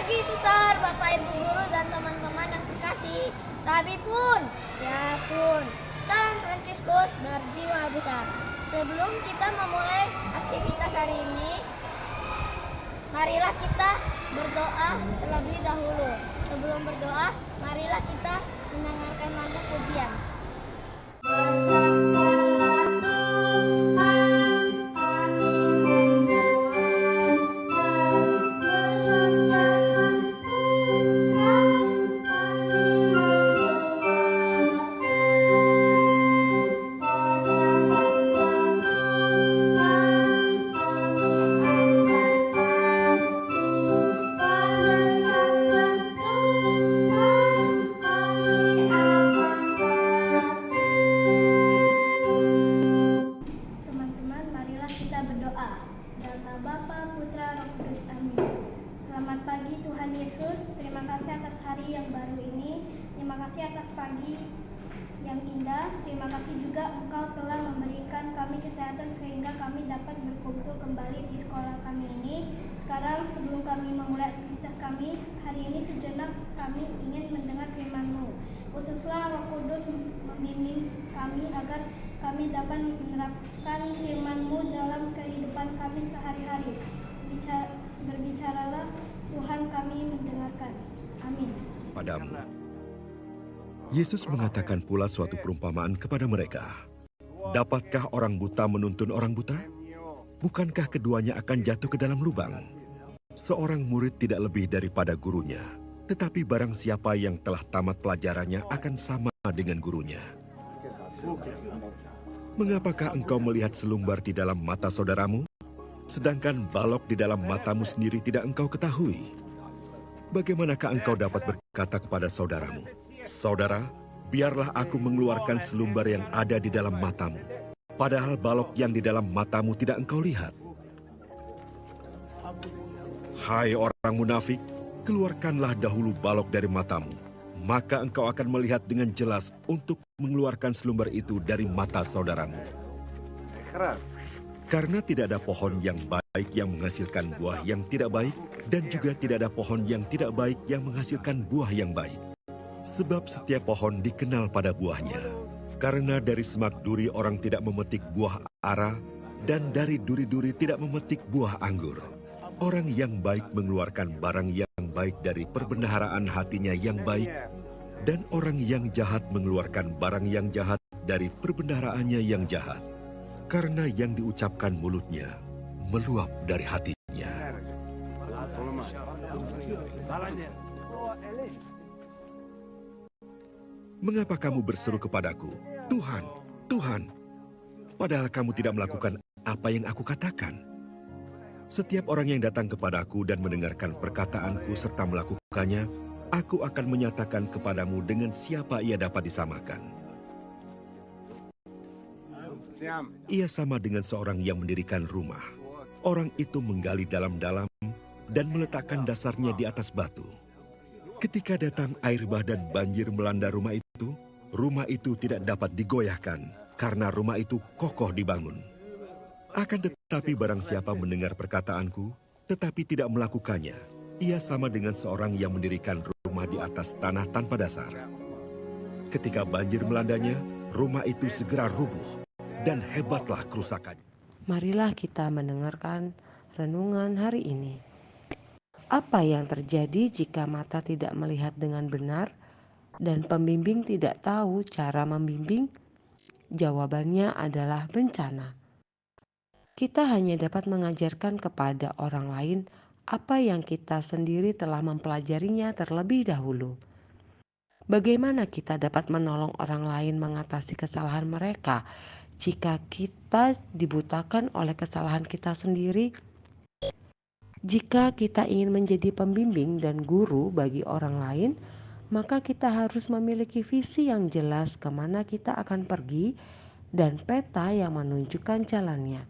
pagi, Suster, Bapak, Ibu Guru, dan teman-teman yang terkasih. Tapi pun, ya pun, salam Fransiskus berjiwa besar. Sebelum kita memulai aktivitas hari ini, marilah kita berdoa terlebih dahulu. Sebelum berdoa, marilah kita mendengarkan lagu pujian. Bersabdalah Tuhan, kami mendoakan. Bersabdalah Tuhan, kami mendoakan. Pada sabda Tuhan, kami akan patuh. Pada sabda Tuhan, kami akan patuh. Teman-teman, marilah kita berdoa. Dalam nama Bapa, Putra, Roh Kudus. Amin. Selamat pagi Tuhan Yesus. Terima kasih atas hari yang baru ini. Terima kasih atas pagi yang indah. Terima kasih juga Engkau telah memberikan kami kesehatan sehingga kami dapat berkumpul kembali di sekolah kami ini. Sekarang sebelum kami memulai aktivitas kami, hari ini sejenak kami ingin mendengar firman-Mu. Utuslah Roh Kudus membimbing kami agar kami dapat menerapkan firman-Mu dalam kehidupan kami sehari-hari. Berbicaralah Tuhan, kami mendengarkan. Amin. Padamu. Yesus mengatakan pula suatu perumpamaan kepada mereka. Dapatkah orang buta menuntun orang buta? Bukankah keduanya akan jatuh ke dalam lubang? Seorang murid tidak lebih daripada gurunya, tetapi barang siapa yang telah tamat pelajarannya akan sama dengan gurunya. Mengapakah engkau melihat selumbar di dalam mata saudaramu, sedangkan balok di dalam matamu sendiri tidak engkau ketahui? Bagaimanakah engkau dapat berkata kepada saudaramu, "Saudara, biarlah aku mengeluarkan selumbar yang ada di dalam matamu," padahal balok yang di dalam matamu tidak engkau lihat? Hai orang munafik, keluarkanlah dahulu balok dari matamu, maka engkau akan melihat dengan jelas untuk mengeluarkan selumbar itu dari mata saudaramu. Karena tidak ada pohon yang baik yang menghasilkan buah yang tidak baik, dan juga tidak ada pohon yang tidak baik yang menghasilkan buah yang baik. Sebab setiap pohon dikenal pada buahnya. Karena dari semak duri orang tidak memetik buah ara, dan dari duri-duri tidak memetik buah anggur. Orang yang baik mengeluarkan barang yang baik dari perbendaharaan hatinya yang baik, dan orang yang jahat mengeluarkan barang yang jahat dari perbendaharaannya yang jahat. Karena yang diucapkan mulutnya meluap dari hatinya. Mengapa kamu berseru kepadaku, "Tuhan, Tuhan," padahal kamu tidak melakukan apa yang aku katakan? Setiap orang yang datang kepadaku dan mendengarkan perkataanku serta melakukannya, aku akan menyatakan kepadamu dengan siapa ia dapat disamakan. Ia sama dengan seorang yang mendirikan rumah. Orang itu menggali dalam-dalam dan meletakkan dasarnya di atas batu. Ketika datang air bah dan banjir melanda rumah itu tidak dapat digoyahkan karena rumah itu kokoh dibangun. Akan tetapi barang siapa mendengar perkataanku, tetapi tidak melakukannya, ia sama dengan seorang yang mendirikan rumah di atas tanah tanpa dasar. Ketika banjir melandanya, rumah itu segera rubuh, dan hebatlah kerusakannya. Marilah kita mendengarkan renungan hari ini. Apa yang terjadi jika mata tidak melihat dengan benar dan pembimbing tidak tahu cara membimbing? Jawabannya adalah bencana. Kita hanya dapat mengajarkan kepada orang lain apa yang kita sendiri telah mempelajarinya terlebih dahulu. Bagaimana kita dapat menolong orang lain mengatasi kesalahan mereka jika kita dibutakan oleh kesalahan kita sendiri? Jika kita ingin menjadi pembimbing dan guru bagi orang lain, maka kita harus memiliki visi yang jelas kemana kita akan pergi dan peta yang menunjukkan jalannya.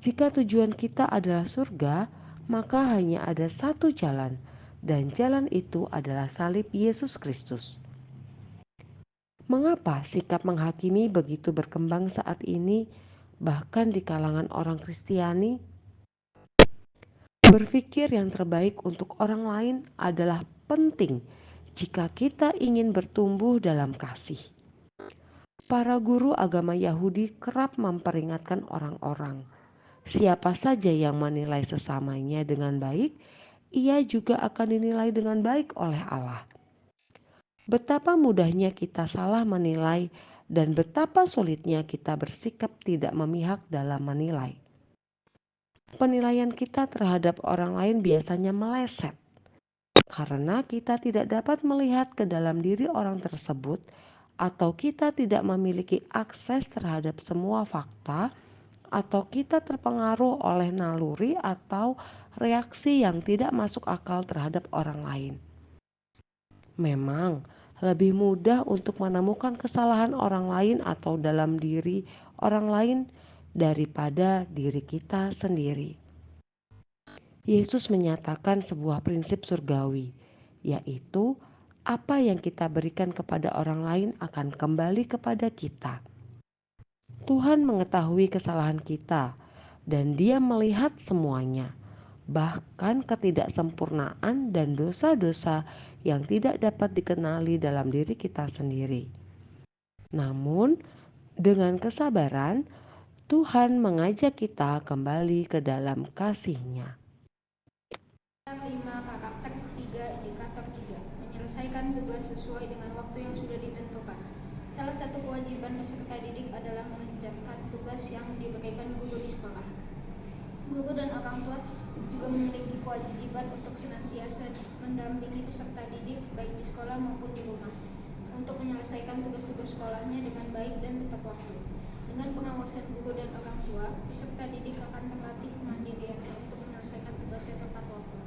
Jika tujuan kita adalah surga, maka hanya ada satu jalan, dan jalan itu adalah salib Yesus Kristus. Mengapa sikap menghakimi begitu berkembang saat ini, bahkan di kalangan orang Kristiani? Berpikir yang terbaik untuk orang lain adalah penting jika kita ingin bertumbuh dalam kasih. Para guru agama Yahudi kerap memperingatkan orang-orang, siapa saja yang menilai sesamanya dengan baik, ia juga akan dinilai dengan baik oleh Allah. Betapa mudahnya kita salah menilai dan betapa sulitnya kita bersikap tidak memihak dalam menilai. Penilaian kita terhadap orang lain biasanya meleset karena kita tidak dapat melihat ke dalam diri orang tersebut atau kita tidak memiliki akses terhadap semua fakta atau kita terpengaruh oleh naluri atau reaksi yang tidak masuk akal terhadap orang lain. Memang lebih mudah untuk menemukan kesalahan orang lain atau dalam diri orang lain daripada diri kita sendiri. Yesus menyatakan sebuah prinsip surgawi, yaitu apa yang kita berikan kepada orang lain akan kembali kepada kita. Tuhan mengetahui kesalahan kita dan Dia melihat semuanya, bahkan ketidaksempurnaan dan dosa-dosa yang tidak dapat dikenali dalam diri kita sendiri. Namun, dengan kesabaran, Tuhan mengajak kita kembali ke dalam kasih-Nya. 5. Karakter 3. Indikator 3. Menyelesaikan tugas sesuai dengan waktu yang sudah ditentukan. Salah satu kewajiban peserta didik adalah mengerjakan tugas yang diberikan guru di sekolah. Guru dan orang tua juga memiliki kewajiban untuk senantiasa mendampingi peserta didik baik di sekolah maupun di rumah untuk menyelesaikan tugas-tugas sekolahnya dengan baik dan tepat waktu. Dengan pengawasan guru dan orang tua, peserta didik akan terlatih kemandiriannya untuk menyelesaikan tugasnya tepat waktu.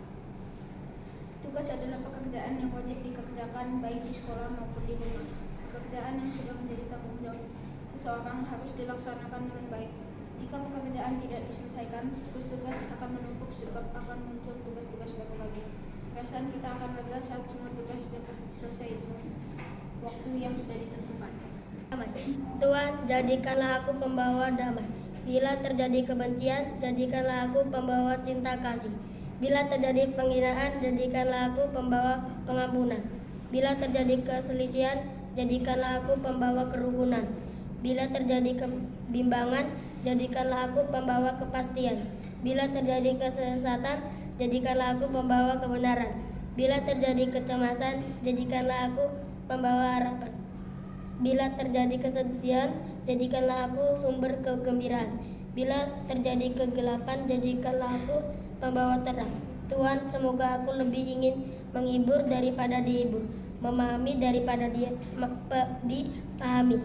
Tugas adalah pekerjaan yang wajib dikerjakan baik di sekolah maupun di rumah. Pekerjaan yang sudah menjadi tanggung jawab seseorang harus dilaksanakan dengan baik. Jika pekerjaan tidak diselesaikan, tugas-tugas akan menumpuk sebab akan muncul tugas-tugas baru lagi. Perasaan kita akan lega saat semua tugas dapat selesai dengan waktu yang sudah ditentukan. Tuhan, jadikanlah aku pembawa damai. Bila terjadi kebencian, jadikanlah aku pembawa cinta kasih. Bila terjadi penghinaan, jadikanlah aku pembawa pengampunan. Bila terjadi keselisihan, jadikanlah aku pembawa kerukunan. Bila terjadi kebimbangan, jadikanlah aku pembawa kepastian. Bila terjadi kesesatan, jadikanlah aku pembawa kebenaran. Bila terjadi kecemasan, jadikanlah aku pembawa harapan. Bila terjadi kesedihan, jadikanlah aku sumber kegembiraan. Bila terjadi kegelapan, jadikanlah aku pembawa terang. Tuhan, semoga aku lebih ingin menghibur daripada dihibur, memahami daripada dipahami,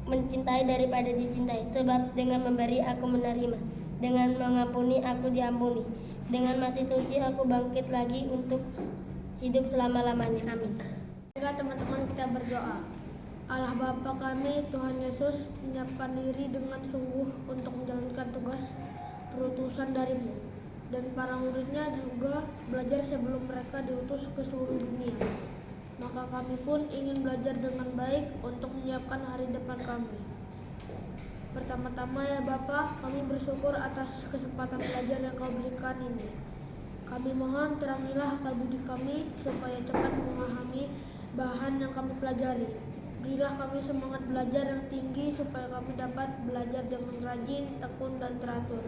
mencintai daripada dicintai. Sebab dengan memberi aku menerima, dengan mengampuni aku diampuni, dengan mati suci aku bangkit lagi untuk hidup selama-lamanya. Amin. Marilah teman-teman kita berdoa. Allah Bapa kami, Tuhan Yesus menyiapkan diri dengan sungguh untuk menjalankan tugas perutusan dari-Mu. Dan para muridnya juga belajar sebelum mereka diutus ke seluruh dunia. Maka kami pun ingin belajar dengan baik untuk menyiapkan hari depan kami. Pertama-tama ya Bapa, kami bersyukur atas kesempatan belajar yang Kau berikan ini. Kami mohon terangilah akal budi kami supaya cepat memahami bahan yang kami pelajari. Berilah kami semangat belajar yang tinggi supaya kami dapat belajar dengan rajin, tekun, dan teratur.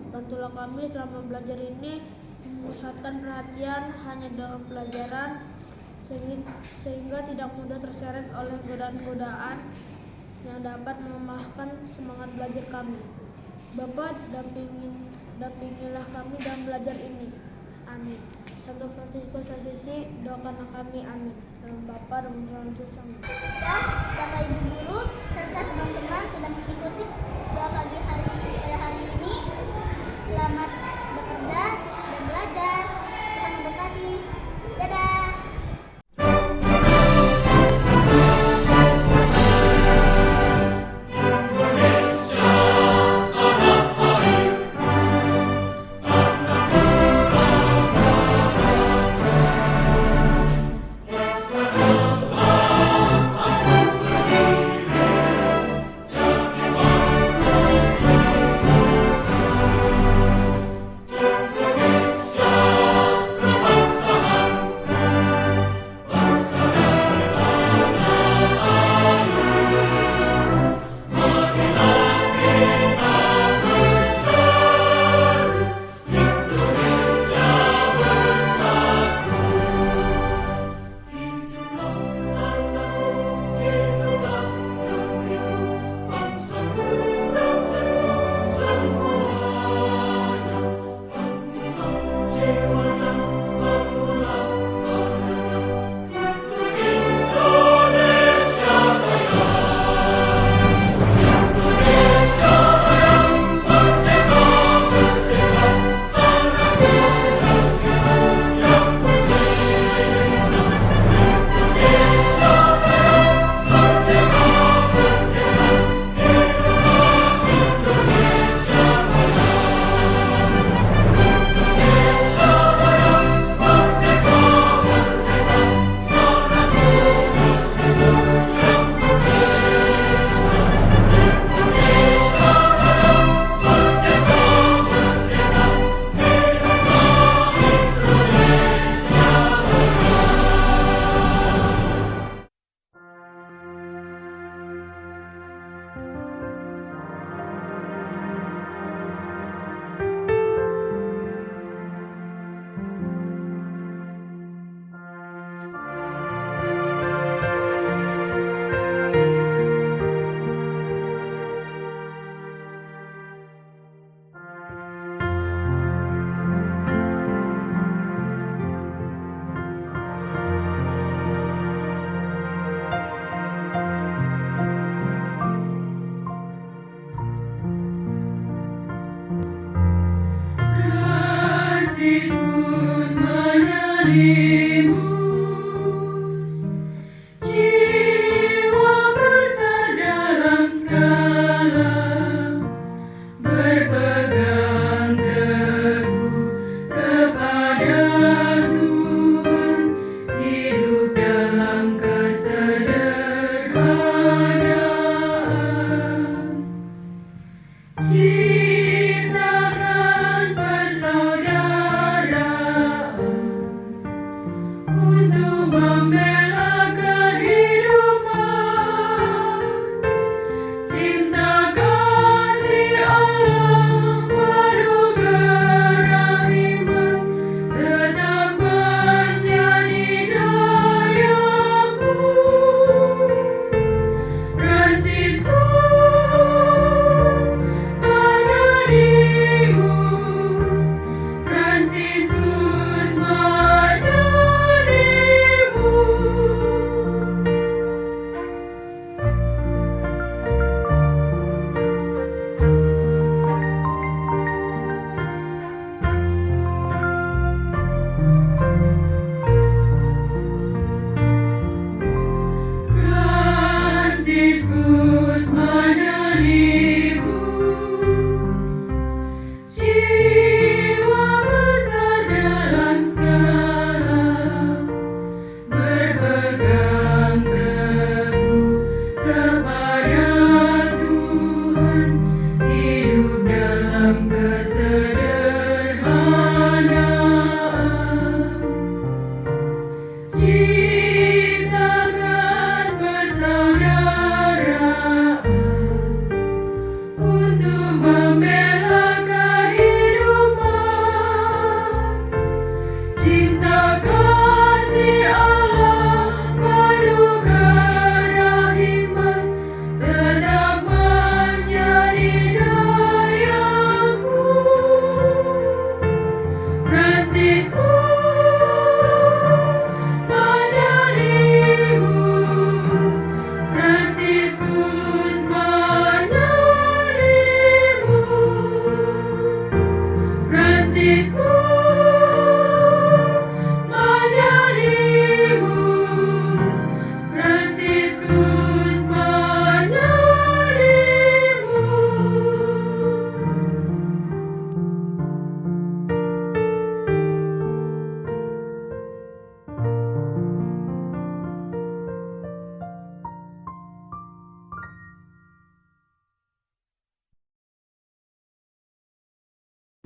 Bantulah kami selama belajar ini memusatkan perhatian hanya dalam pelajaran sehingga tidak mudah terseret oleh godaan-godaan yang dapat melemahkan semangat belajar kami. Bapa, dampingilah kami dalam belajar ini. Amin. Santo Fransiskus Asisi, doakanlah kami. Amin. Dalam Bapa dan Putra dan Roh Kudus. Amin. Bapak Ibu Guru serta teman-teman sudah mengikuti doa pagi pada hari ini. Selamat bekerja dan belajar. Tuhan memberkati. Dadah.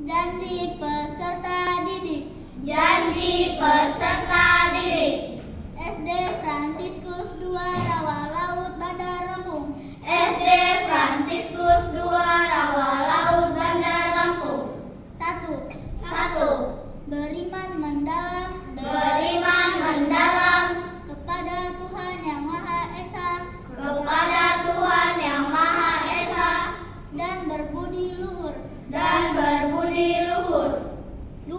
Janji peserta didik. Janji peserta didik. SD Fransiskus II Rawalaut Bandar Lampung. SD Fransiskus II Rawalaut Bandar Lampung. 1. Beriman mendalam. Beriman mendalam kepada Tuhan Yang Maha Esa. Kepada Tuhan Yang Maha Esa. Dan berbudi luhur. Dan berbudi luhur. 2.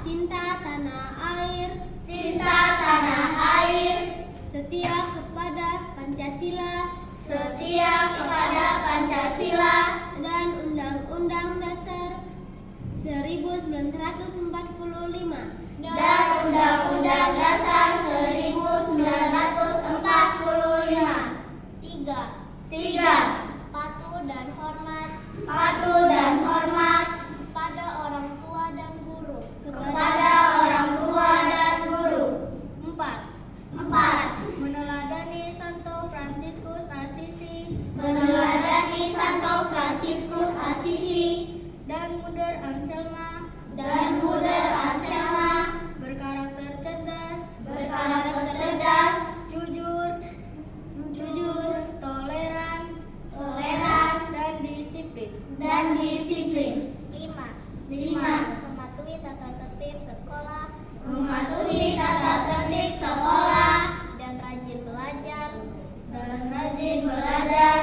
Cinta tanah air. Cinta tanah air. Setia kepada Pancasila. Setia kepada Pancasila. Dan Undang-Undang Dasar 1945. Dan Undang-Undang Dasar 1945. 3. Patuh dan hormat. Patuh dan hormat kepada orang tua dan guru. Kepada orang tua dan guru. 4. Meneladani Santo Fransiskus Assisi. Meneladani Santo Fransiskus Assisi. Dan Muder Anselma. Dan Muder Anselma. Berkarakter cerdas. Berkarakter cerdas. Jujur. Toleran. Dan disiplin. Dan disiplin. 5. Mematuhi tata tertib sekolah. Mematuhi tata tertib sekolah. Dan rajin belajar. Dan rajin belajar.